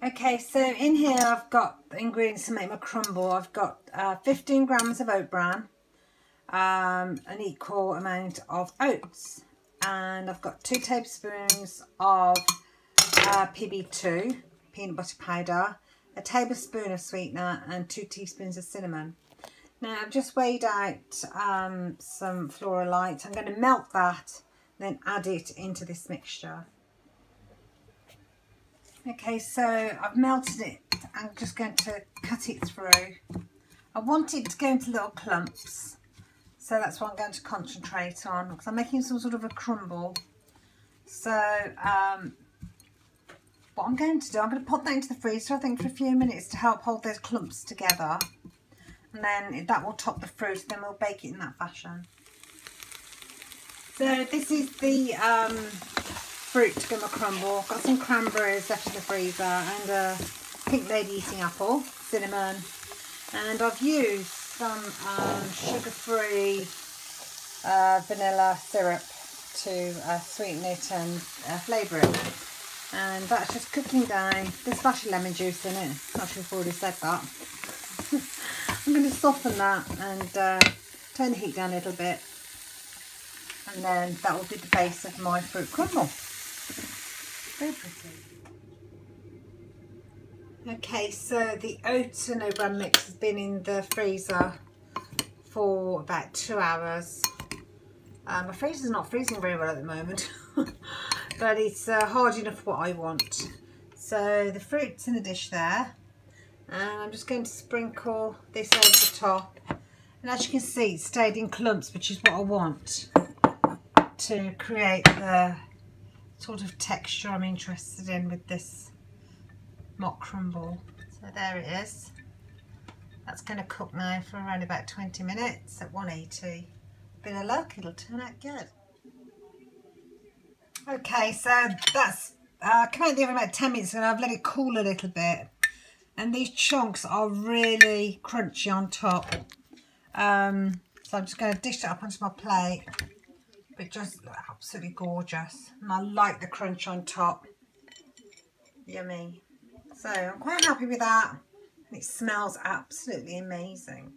Okay, so in here I've got the ingredients to make my crumble. I've got 15 grams of oat bran, an equal amount of oats, and I've got 2 tablespoons of PB2, peanut butter powder, a tablespoon of sweetener and 2 teaspoons of cinnamon. Now I've just weighed out some Flora light. I'm going to melt that, then add it into this mixture. Okay, so I've melted it. I'm just going to cut it through. I want it to go into little clumps, so that's what I'm going to concentrate on, because I'm making some sort of a crumble. So what I'm going to do, I'm going to pop that into the freezer, I think, for a few minutes to help hold those clumps together, and then that will top the fruit, then we'll bake it in that fashion. So this is the fruit to go my crumble. I've got some cranberries left in the freezer and a pink lady eating apple, cinnamon, and I've used some sugar-free vanilla syrup to sweeten it and flavour it. And that's just cooking down. There's splash of lemon juice in it. I should have already said that. I'm going to soften that and turn the heat down a little bit, and then that will be the base of my fruit crumble. Very pretty. Okay, so the oats and oat bran mix has been in the freezer for about 2 hours. My freezer's not freezing very well at the moment, but it's hard enough what I want. So the fruit's in the dish there, and I'm just going to sprinkle this over the top. And as you can see, it stayed in clumps, which is what I want to create the sort of texture I'm interested in with this mock crumble. So there it is. That's going to cook now for around about 20 minutes at 180. Bit of luck, it'll turn out good. Okay, so that's come out the oven about 10 minutes and I've let it cool a little bit. And these chunks are really crunchy on top. So I'm just going to dish it up onto my plate. But just absolutely gorgeous. And I like the crunch on top. Yummy. So I'm quite happy with that. And it smells absolutely amazing.